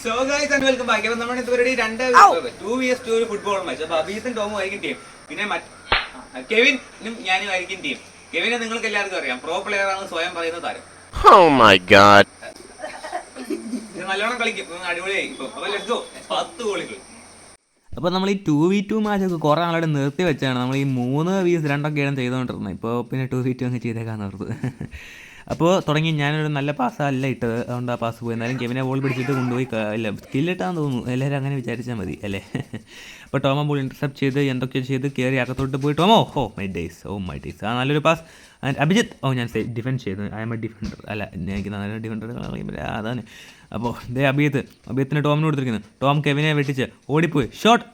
So guys and welcome back. അപ്പോൾ നമ്മുടെ ഇതുവരെ 2vs2 ഒരു ഫുട്ബോൾ മാച്ച്. അപ്പോൾ അബീത്തും ടോമും ആയിരിക്കും ടീം. പിന്നെ കെവിനും ഞാനും ആയിരിക്കും ടീം. കെവിനെ നിങ്ങൾക്ക് എല്ലാവർക്കും അറിയാം, പ്രോ പ്ലെയർ ആണ്, സ്വയം പറയുന്ന താരം. Oh my god. ഇത് നല്ലോണം കളിക്കും, അടിപൊളിയായി. അപ്പോൾ ലെറ്റ്സ് ഗോ. 10 ഗോളുകൾ. അപ്പോൾ നമ്മൾ ഈ 2v2 മാച്ചൊക്കെ കുറേ നാളോടെ നിർത്തി വെച്ചാണ് നമ്മൾ ഈ 3vs2 ചെയ്തുകൊണ്ടിരുന്നത്. ഇപ്പോൾ പിന്നെ 2v2 അങ്ങ് ചെയ്തേക്കാന്ന് ഓർത്ത്. അപ്പോൾ തുടങ്ങി ഞാനൊരു നല്ല പാസ്സല്ല ഇട്ടത്, അതുകൊണ്ട് ആ പാസ് പോയി. എന്നാലും കെവിനെ ബോൾ പിടിച്ചിട്ട് കൊണ്ടുപോയി ഇല്ല സ്കില്ലിട്ടാന്ന് തോന്നുന്നു, എല്ലാവരും അങ്ങനെ വിചാരിച്ചാൽ മതി അല്ലേ. അപ്പോൾ ടോമ ബോൾ ഇൻ്റർസെപ്റ്റ് ചെയ്ത് എന്തൊക്കെയോ ചെയ്ത് കയറി അകത്തോട്ട് പോയി ടോമോ മൈ ഡേയ്സ് ആ നല്ലൊരു പാസ്. ആൻഡ് അഭിജിത്ത് ഞാൻ ഡിഫെൻഡ് ചെയ്തു, ഐ എം എ ഡിഫൻഡർ അല്ല, എനിക്ക് നല്ല ഡിഫൻഡർ അതാണ്. അപ്പോൾ അഭിയത്തിന് ടോമിന് കൊടുത്തിരിക്കുന്നു. ടോം കെവിനെ വെട്ടിച്ച് ഓടിപ്പോയി ഷോട്ട്.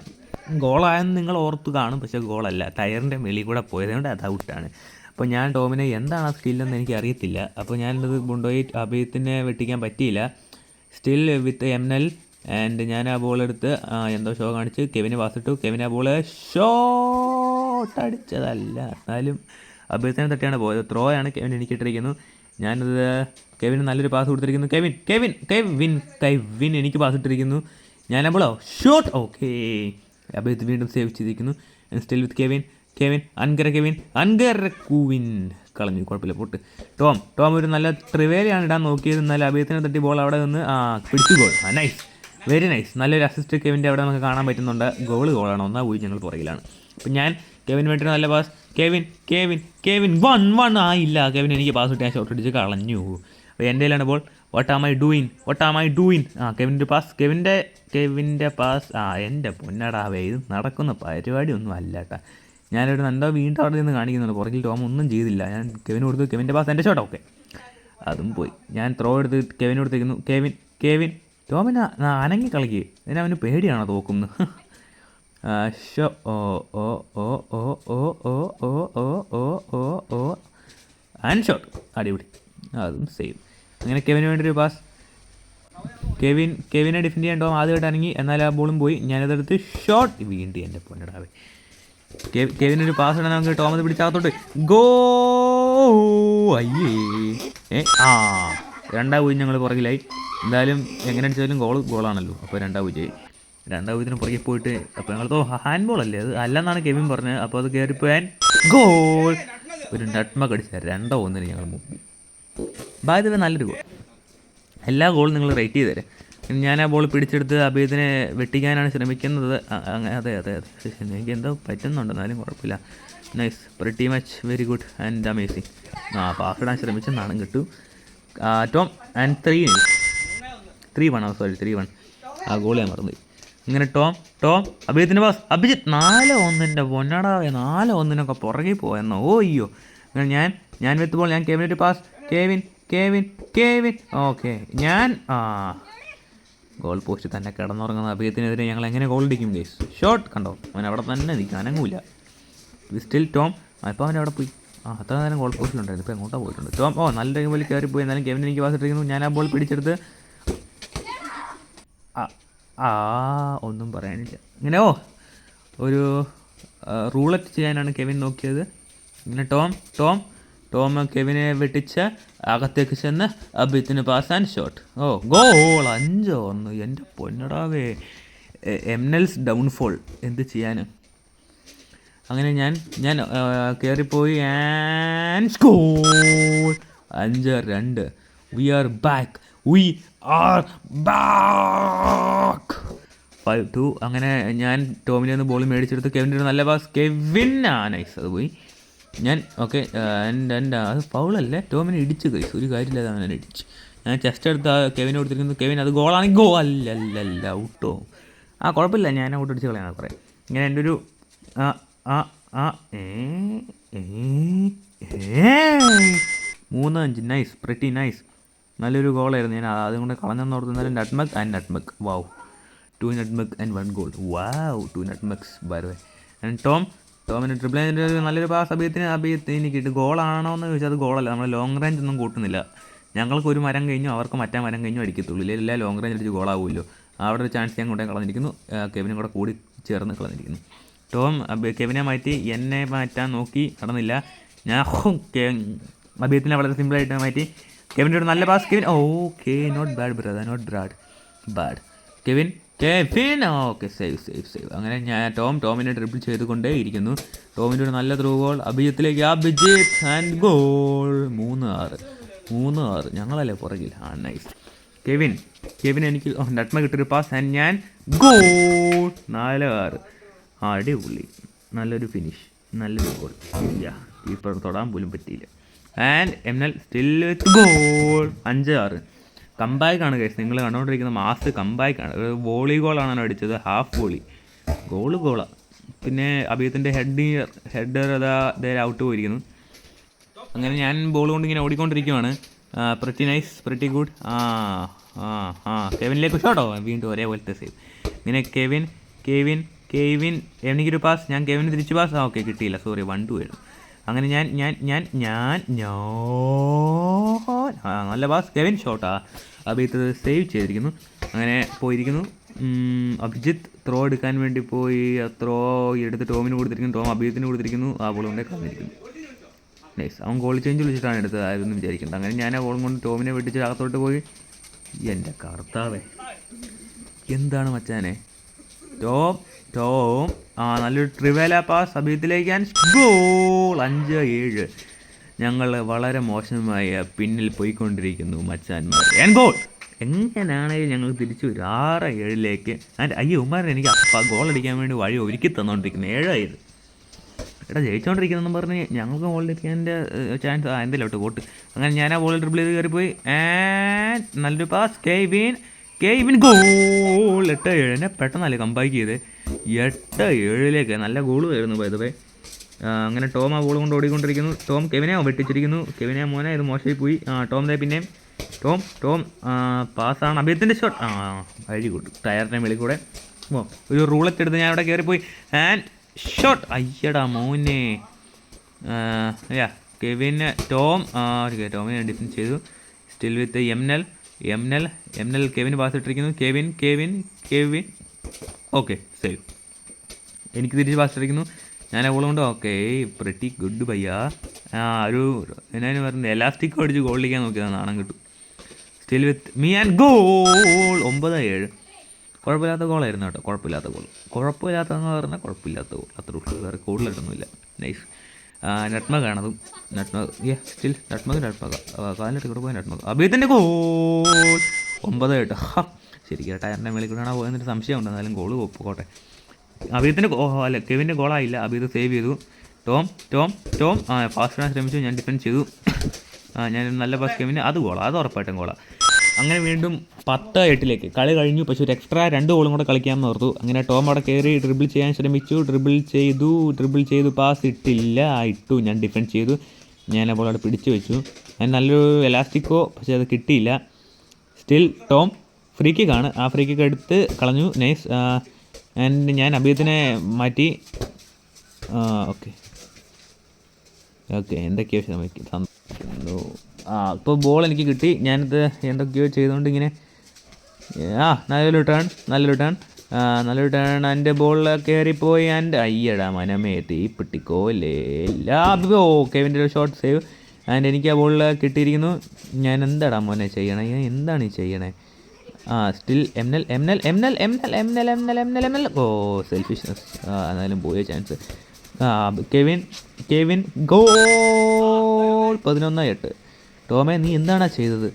ഗോളായെന്ന് നിങ്ങൾ ഓർത്ത് കാണും, പക്ഷേ ഗോളല്ല, ടയറിൻ്റെ വെളിയിൽ കൂടെ പോയതുകൊണ്ട് അത് ഔട്ടാണ്. അപ്പോൾ ഞാൻ ടോമിനെ എന്താണ് ആ സ്കില്ലെന്ന് എനിക്ക് അറിയത്തില്ല. അപ്പോൾ ഞാനത് കൊണ്ടുപോയി അഭിയത്തിനെ വെട്ടിക്കാൻ പറ്റിയില്ല. സ്റ്റിൽ വിത്ത് എംനൽ ആൻഡ് ഞാൻ ആ ബോളെടുത്ത് എന്തോ ഷോ കാണിച്ച് കെവിന് പാസിട്ടു. കെവിൻ ആ ബോള് ഷോട്ട് അടിച്ചതല്ല, എന്നാലും അഭിയത്തിനെ തട്ടിയാണ് പോയത്. ത്രോ ആണ് കെവിൻ എനിക്കിട്ടിരിക്കുന്നു. ഞാനത് കെവിന് നല്ലൊരു പാസ് കൊടുത്തിരിക്കുന്നു. കെവിൻ എനിക്ക് പാസ് ഇട്ടിരിക്കുന്നു. ഞാൻ ആ ബോളോ ഷോട്ട്. ഓക്കെ, അഭിയത്ത് വീണ്ടും സേവ് ചെയ്തിരിക്കുന്നു. സ്റ്റിൽ വിത്ത് കെവിൻ അൻഗരക്കൂവിൻ കളഞ്ഞു, കുഴപ്പമില്ല പോട്ട്. ടോം ഒരു നല്ല ട്രിവേലയാണ് ഇടാൻ നോക്കിയത്, എന്നാലും അഭിയത്തിനെ തട്ടി ബോൾ അവിടെ നിന്ന് പിടിച്ചു. Goal, nice, very nice. നല്ലൊരു അസിസ്റ്റ് കെവിൻ്റെ അവിടെ നമുക്ക് കാണാൻ പറ്റുന്നുണ്ട്. ഗോളാണ്, 1-0 ഞങ്ങൾ പുറകിലാണ്. അപ്പം ഞാൻ കെവിന് വേണ്ടി നല്ല പാസ്. കെവിൻ 1-1 ആയില്ല. കെവിൻ എനിക്ക് പാസ് ഇട്ട് ഞാൻ ഷോട്ട് അടിച്ച് കളഞ്ഞു. അപ്പോൾ എൻ്റെ കയ്യിലാണ് ball. What am I doing കെവിൻ്റെ പാസ്. എൻ്റെ പൊന്നടാവേ, ഇത് നടക്കുന്ന പരിപാടിയൊന്നും അല്ല കേട്ടോ. ഞാനൊരു എന്തോ വീണ്ടും അവിടെ നിന്ന് കാണിക്കുന്നുണ്ട്, പുറകിൽ ടോം ഒന്നും ചെയ്തില്ല. ഞാൻ കെവിന് കൊടുത്തു, കെവിൻ്റെ പാസ് എൻ്റെ ഷോട്ട്. ഓക്കെ, അതും പോയി. ഞാൻ ത്രോ എടുത്ത് കെവിന് കൊടുത്തിരിക്കുന്നു. കെവിൻ ടോമിന് അനങ്ങി കളിക്കുക, അതിന് അവന് പേടിയാണോ തോക്കുന്നത്. ഷോ ആൻഡ് ഷോട്ട്, അടിപൊളി, അതും സേവ്. അങ്ങനെ കെവിന് വേണ്ടി ഒരു പാസ്. കെവിനെ ഡിഫെൻഡ് ചെയ്യാൻ ടോം ആദ്യമായിട്ട് അനങ്ങി, എന്നാൽ ആ ബോളും പോയി. ഞാനതെടുത്ത് ഷോട്ട്, വീണ്ടും എൻ്റെ പൊന്നടാവേ. കെവിനൊരു പാസ് ഇടാൻ നമുക്ക് ടോം അത് പിടിച്ചാകത്തോട്ട് ഗോ. അയ്യേ 2-0 ഞങ്ങൾ പുറകിലായി. എന്തായാലും എങ്ങനെ അടിച്ചാലും ഗോളാണല്ലോ. അപ്പോൾ 2-0 പുറകെ പോയിട്ട് അപ്പോൾ ഞങ്ങൾ ഹാൻഡ് ബോൾ അല്ലേ അത് അല്ലെന്നാണ് കെവിൻ പറഞ്ഞത്. അപ്പോൾ അത് കയറിപ്പോയാൻ ഗോൾ, ഒരു നട്ട്മഗ് അടിച്ച 2-1 ഞങ്ങൾ മുമ്പ്. ബാധ്യത നല്ലൊരു ഗോൾ. എല്ലാ ഗോളും നിങ്ങൾ റേറ്റ് ചെയ്ത് തരാം. ഞാൻ ആ ബോൾ പിടിച്ചെടുത്ത് അഭിയത്തിനെ വെട്ടിക്കാനാണ് ശ്രമിക്കുന്നത്. അതെ എനിക്ക് എന്തോ പറ്റുന്നുണ്ട്, എന്നാലും കുഴപ്പമില്ല. Nice, pretty much very good and amazing. Pass ഇടാൻ ശ്രമിച്ച നാണം കിട്ടു. ടോം ആൻഡ് 3-1 ആ ഗോൾ ഞാൻ മറന്നു. ഇങ്ങനെ ടോം അഭിയത്തിൻ്റെ പാസ്. അഭിജിത്ത് 4-1 പൊന്നടാവേ, 4-1 പുറകെ പോയെന്നോ. അയ്യോ, ഞാൻ വെത്ത് ബോൾ. ഞാൻ കെവിനൊരു പാസ്. കെവിൻ ഓക്കെ, ഞാൻ ഗോൾ പോസ്റ്റ് തന്നെ കിടന്നുറങ്ങുന്ന അഭിയത്തിനെതിരെ ഞങ്ങൾ എങ്ങനെ ഗോൾ അടിക്കും ഗൈസ്. ഷോട്ട് കണ്ടോ, അവൻ അവിടെ തന്നെ നിൽക്കും, അനങ്ങൂല. സ്റ്റിൽ ടോം ഇപ്പോൾ അവൻ അവിടെ പോയി. അത്ര നേരം ഗോൾ പോസ്റ്റിലുണ്ടായിരുന്നു, ഇപ്പോൾ എങ്ങോട്ടാണ് പോയിട്ടുണ്ട്. ടോം നല്ല പോലെ കയറിപ്പോയി. എന്നാലും കെവിൻ എനിക്ക് പാസ് ഇട്ടിരിക്കുന്നു. ഞാൻ ആ ബോൾ പിടിച്ചെടുത്ത് ഒന്നും പറയാനില്ല. ഇങ്ങനെ ഒരു റൂളറ്റ് ചെയ്യാനാണ് കെവിൻ നോക്കിയത്. ഇങ്ങനെ ടോം കെവിനെ വെട്ടിച്ച് അകത്തേക്ക് ചെന്ന് അഭിത്തിന് പാസ് ആൻഡ് ഷോട്ട്. ഗോൾ, 5-1. എൻ്റെ പൊന്നടാവേ, എംനൽസ് ഡൗൺഫോൾ, എന്ത് ചെയ്യാൻ. അങ്ങനെ ഞാൻ കയറിപ്പോയി and score. 5-2. We are back. 5-2. അങ്ങനെ ഞാൻ ടോമിനെ ഒന്ന് ബോൾ മേടിച്ചെടുത്ത് കെവിൻ്റെ ഒരു നല്ല പാസ്. കെവിൻ നൈസ്, അത് പോയി. ഞാൻ ഓക്കെ അത് ഫൗളല്ലേ, ടോമിനെ ഇടിച്ച് കഴിച്ചു, ഒരു കാര്യമില്ലാതെ അവനെ ഇടിച്ചു. ഞാൻ ചെസ്റ്റ് എടുത്ത് കെവിനെ കൊടുത്തിരിക്കുന്നു. കെവിൻ അത് ഗോളാണെങ്കിൽ ഗോ അല്ല ഔട്ടോ. കുഴപ്പമില്ല, ഞാൻ ഔട്ട് അടിച്ച് കളയാണ് കുറേ. ഇങ്ങനെ എൻ്റെ ഒരു 3-5 നൈസ്, പ്രിറ്റി നൈസ്, നല്ലൊരു ഗോളായിരുന്നു. ഞാൻ അതുകൊണ്ട് കളഞ്ഞെന്ന് ഓർത്തുന്നാലും nutmeg wow, 2 nutmeg and 1 goal. Wow, 2 nutmegs by the way. And ടോമിന് ട്രിപ്പിൾ നല്ലൊരു പാസ് അഭിയത്തിന് കിട്ടും. ഗോളാണോ എന്ന് ചോദിച്ചാൽ അത് ഗോളല്ല, നമ്മൾ ലോങ് റേഞ്ച് ഒന്നും കൂട്ടുന്നില്ല. ഞങ്ങൾക്ക് ഒരു മരം കഴിഞ്ഞു, അവർക്ക് മറ്റേ മരം കഴിഞ്ഞു അടിക്കത്തുള്ളൂ. ഇല്ല ലോങ് റേഞ്ച് അടിച്ച് ഗോളാവുമല്ലോ. അവിടെ ഒരു ചാൻസ് ഞാൻ കൊണ്ടേ കളഞ്ഞിരിക്കുന്നു. കെവിനും കൂടെ കൂടി ചേർന്ന് കളഞ്ഞിരിക്കുന്നു. ടോം കെവിനെ മാറ്റി എന്നെ മാറ്റാൻ നോക്കി, നടന്നില്ല. ഞാൻ അഭിയത്തിനെ വളരെ സിമ്പിളായിട്ട് മാറ്റി. കെവിൻ്റെ ഒരു നല്ല pass. Kevin okay, not bad brother, not bad. Kevin okay save. അങ്ങനെ ഞാൻ ടോമിനെ ഡ്രിബിൾ ചെയ്തുകൊണ്ടേ ഇരിക്കുന്നു. ടോമിൻ്റെ ഒരു നല്ല ത്രൂ ഗോൾ അഭിജിത്തിലേക്ക്, അഭിജിത്ത് ആൻഡ് ഗോൾ. 3-6 ഞങ്ങളല്ലേ പുറകിൽ. നൈസ്. കെവിൻ എനിക്ക് നട്മ കിട്ടൊരു പാസ് ആൻഡ് ഞാൻ ഗോൾ. 4-6. അടിപൊളി, നല്ലൊരു ഫിനിഷ്, നല്ലൊരു ഗോൾ. ഇല്ല, കീപ്പർ തൊടാൻ പോലും പറ്റിയില്ല. ആൻഡ് എംഎൽ സ്റ്റിൽ വിത്ത് ഗോൾ. 5-6. കമ്പാക്കാണ് കേസ്, നിങ്ങൾ കണ്ടുകൊണ്ടിരിക്കുന്ന മാസ് കമ്പാക്കാണ്. ഒരു വോളി ഗോളാണ് അടിച്ചത്, ഹാഫ് വോളി. ഗോളാണ്. പിന്നെ അഭിയത്തിൻ്റെ ഹെഡർ നേരെ ഔട്ട് പോയിരിക്കുന്നു. അങ്ങനെ ഞാൻ ബോൾ കൊണ്ട് ഇങ്ങനെ ഓടിക്കൊണ്ടിരിക്കുവാണ്. Pretty nice, pretty good. കെവിനിലേക്ക് ഷോട്ടോ, വീണ്ടും ഒരേപോലത്തെ സേവ്. ഇങ്ങനെ കെവിൻ എനിക്കൊരു പാസ്, ഞാൻ കെവിന് തിരിച്ച് പാസ്. ഓക്കെ, കിട്ടിയില്ല, സോറി. 1-2 ആയിരുന്നു. അങ്ങനെ ഞാൻ നല്ല പാസ്, കെവിൻ ഷോട്ടാ. അഭിജിത്ത് സേവ് ചെയ്തിരിക്കുന്നു. അങ്ങനെ പോയിരിക്കുന്നു. അഭിജിത്ത് ത്രോ എടുക്കാൻ വേണ്ടി പോയി. ത്രോ എടുത്ത് ടോമിന് കൊടുത്തിരിക്കുന്നു. ടോം അഭിജിത്തിന് കൊടുത്തിരിക്കുന്നു. ആ ബോൾ കൊണ്ടേ കളഞ്ഞിരിക്കുന്നു. നൈസ്. അവൻ ഗോൾ ചേഞ്ച് വിളിച്ചിട്ടാണ് എടുത്തത്, ആയതൊന്നും വിചാരിക്കുന്നത്. അങ്ങനെ ഞാൻ ആ ബോളും കൊണ്ട് ടോമിനെ വെട്ടിച്ച് അകത്തോട്ട് പോയി. എൻ്റെ കർത്താവേ, എന്താണ് മച്ചാനെ. ടോം നല്ലൊരു ട്രിവേല പാസ് അഭിജിത്തിലേക്ക് ഗോൾ. 5-7. ഞങ്ങൾ വളരെ മോശമായ പിന്നിൽ പോയിക്കൊണ്ടിരിക്കുന്നു മച്ചാന്മാർ. ഗോൾ എങ്ങനെയാണെങ്കിലും ഞങ്ങൾ തിരിച്ചു വരും. 6-7 അയ്യോ ഉമ്മാരൻ എനിക്ക് ഗോൾ അടിക്കാൻ വേണ്ടി വഴി ഒരുക്കി തന്നുകൊണ്ടിരിക്കുന്നു. 7-7. എടാ ജയിച്ചുകൊണ്ടിരിക്കുന്നതെന്ന് പറഞ്ഞ് ഞങ്ങൾക്ക് ബോൾ അടിക്കാൻ്റെ ചാൻസ് എന്തെങ്കിലും വോട്ട്. അങ്ങനെ ഞാൻ ആ ബോൾ ഡ്രിബിൾ ചെയ്ത് കയറിപ്പോയി. ആൻഡ് നല്ലൊരു പാസ്, കെവിൻ ഗോൾ. 8-7. എന്നെ പെട്ടെന്നല്ലേ കമ്പാക്ക് ചെയ്ത്. 8-7 നല്ല ഗോൾ വരുന്നു പോയതേ. അങ്ങനെ ടോം ആ ബോൾ കൊണ്ട് ഓടിക്കൊണ്ടിരിക്കുന്നു. ടോം കെവിനെ വെട്ടിച്ചിരിക്കുന്നു. കെവിനെ മോനെ ഇത് മോശമായി പോയി. ടോം പിന്നെയും ടോം പാസ്സാണ്. അഭിയത്തിൻ്റെ ഷോട്ട്. Very good. ടയറിൻ്റെ മേളിൽ കൂടെ ഒരു റൂളറ്റ് എടുത്ത് ഞാൻ അവിടെ കയറിപ്പോയി. And shot. അയ്യടാ മോനെ. കെവിന് ടോമിനെ ഡിഫൻസ് ചെയ്തു. സ്റ്റിൽ വിത്ത് എംനൽ കെവിന് പാസ് ഇട്ടിരിക്കുന്നു. Kevin okay save. എനിക്ക് തിരിച്ച് പാസ് ഇട്ടിരിക്കുന്നു. ഞാൻ ആ ബോളുകൊണ്ട് ഓക്കെ പ്രിറ്റി ഗുഡ് പയ്യ. ഒരു എന്നാലും പറഞ്ഞത് എലാസ്റ്റിക് അടിച്ച് ഗോൾ അടിക്കാൻ നോക്കിയതാണ്, നാണം കിട്ടും. Still with me and goal. 9-7. കുഴപ്പമില്ലാത്ത ഗോളായിരുന്നു കേട്ടോ. കുഴപ്പമില്ലാത്തതെന്ന് പറഞ്ഞാൽ കുഴപ്പമില്ലാത്ത ഗോൾ, അത്ര ഉള്ളൂ. വേറെ കൂടുതലായിട്ടൊന്നുമില്ല. നൈസ്. നട്മകാണതും സ്റ്റിൽ നട്മക കാലിനിട്ട് കൂടെ പോയി നട്മക. അഭിയത്തിൻ്റെ ഗോൾ. 9-8. ശരിക്കും ടയറിൻ്റെ മേളിൽ കൂടെയാണ് പോയെന്നൊരു സംശയമുണ്ട്. എന്നാലും ഗോൾ പോട്ടെ. അഭിയത്തിൻ്റെ കെവിൻ്റെ ഗോളായില്ല. അഭിയത് സേവ് ചെയ്തു. ടോം ഫാസ്റ്റ് ഇടാൻ ശ്രമിച്ചു. ഞാൻ ഡിഫെൻഡ് ചെയ്തു. ഞാൻ നല്ല പാസ് കെവിന്, അത് ഉറപ്പായിട്ടും ഗോളാണ്. അങ്ങനെ വീണ്ടും 10-8 കളി കഴിഞ്ഞു. പക്ഷേ ഒരു എക്സ്ട്രാ 2 ഗോളും കൂടെ കളിക്കാമെന്ന് ഓർത്തു. അങ്ങനെ ടോം അവിടെ കയറി ഡ്രിബിൾ ചെയ്യാൻ ശ്രമിച്ചു. ഡ്രിബിൾ ചെയ്തു പാസ് ഇട്ടില്ല. ഇട്ടു. ഞാൻ ഡിഫെൻഡ് ചെയ്തു. ഞാൻ അപ്പോൾ അവിടെ പിടിച്ചു വെച്ചു. ഞാൻ നല്ലൊരു എലാസ്റ്റിക്കോ, പക്ഷേ അത് കിട്ടിയില്ല. സ്റ്റിൽ ടോം ഫ്രീ കിക്കാണ്. ആ ഫ്രീ കിക്ക് എടുത്ത് കളഞ്ഞു. നൈസ്. ആൻഡ് ഞാൻ അഭിയത്തിനെ മാറ്റി. ഓക്കെ എന്തൊക്കെയോ തന്നു. ഇപ്പോൾ ബോൾ എനിക്ക് കിട്ടി. ഞാനിത് എന്തൊക്കെയോ ചെയ്തുകൊണ്ട് ഇങ്ങനെ നല്ലൊരു ടേൺ എൻ്റെ ബോളിൽ കയറിപ്പോയി. ആൻഡ് അയ്യടാ മനമേ തീപ്പെട്ടിക്കോല്ലേ. കെവിൻ്റെ ഒരു ഷോട്ട് സേവ്. ആൻഡ് എനിക്ക് ആ ബോളിൽ കിട്ടിയിരിക്കുന്നു. ഞാൻ എന്താടാ മോനെ ചെയ്യണേ, എന്താണ് ഈ ചെയ്യണേ? സ്റ്റിൽ എംനൽ. സെൽഫിഷ്നെസ്. എന്നാലും പോയ ചാൻസ്. Kevin goal. 11-8. ടോമേ നീ എന്താണാ ചെയ്തത്?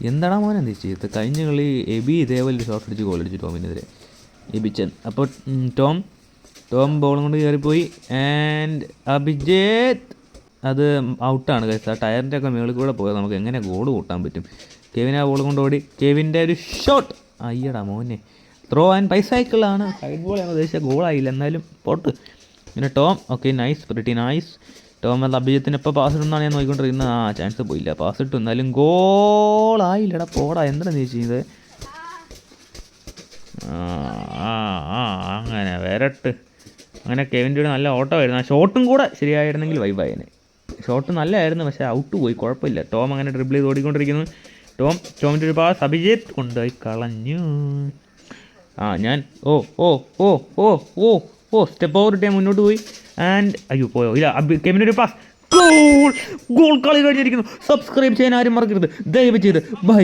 എന്താണാ മോനെ നീ ചെയ്തത്? കഴിഞ്ഞ കളി എബി ഇതേപോലെ ഒരു ഷോട്ട് അടിച്ച് ഗോൾ അടിച്ചു ടോമിനെതിരെ, എബിച്ചൻ. അപ്പോൾ ടോം ബോളും കൊണ്ട് കയറിപ്പോയി. ആൻഡ് അഭിജിത്ത് അത് ഔട്ടാണ് കഴിച്ചത്. ആ ടയറിൻ്റെ ഒക്കെ മേളിൽ കൂടെ പോയത് നമുക്ക് എങ്ങനെ ഗോൾ കൂട്ടാൻ പറ്റും? കെവിൻ ആ ബോൾ കൊണ്ട് ഓടി. കെവിൻ്റെ ഒരു ഷോട്ട്. അയ്യടാ മോനെ. ത്രോ ആൻഡ് ബൈസൈക്കിളാണ്. സൈഡ് ബോൾ ഞാൻ ഉദ്ദേശിച്ച ഗോളായില്ല, എന്നാലും പോട്ട്. പിന്നെ Tom nice, pretty nice. Tom അത് അഭിജിത്തിന് എപ്പോൾ പാസ് ഇടുന്നാണ് ഞാൻ നോക്കിക്കൊണ്ടിരിക്കുന്നത്. ചാൻസ് പോയില്ല, പാസ് ഇട്ടു, എന്നാലും ഗോളായില്ലടാ. പോടാ, എന്താണ് നീ ചെയ്തത്? അങ്ങനെ വരട്ട്. അങ്ങനെ കെവിൻ്റെ ഒരു നല്ല ഓട്ടമായിരുന്നു. ആ ഷോട്ടും കൂടെ ശരിയായിരുന്നെങ്കിൽ വൈബായേനെ. ഷോട്ട് നല്ലതായിരുന്നു, പക്ഷേ ഔട്ട് പോയി. കുഴപ്പമില്ല. ടോം അങ്ങനെ ഡ്രിബിൾ ചെയ്ത് ഓടിക്കൊണ്ടിരിക്കുന്നു. ടോമിൻ്റെ ഒരു പാസ് അഭിജിത്ത് കൊണ്ടുപോയി കളഞ്ഞു. ഞാൻ സ്റ്റെപ്പ് ഓവർ ഇട്ടേ മുന്നോട്ട് പോയി. ആൻഡ് അയ്യോ പോയോ ഇല്ല. കെവിൻ്റെ ഒരു പാസ്. ഗോൾ. കളി കഴിഞ്ഞിരിക്കുന്നു. സബ്സ്ക്രൈബ് ചെയ്യാൻ ആരും മറക്കരുത് ദയവ് ചെയ്ത്. ബൈ.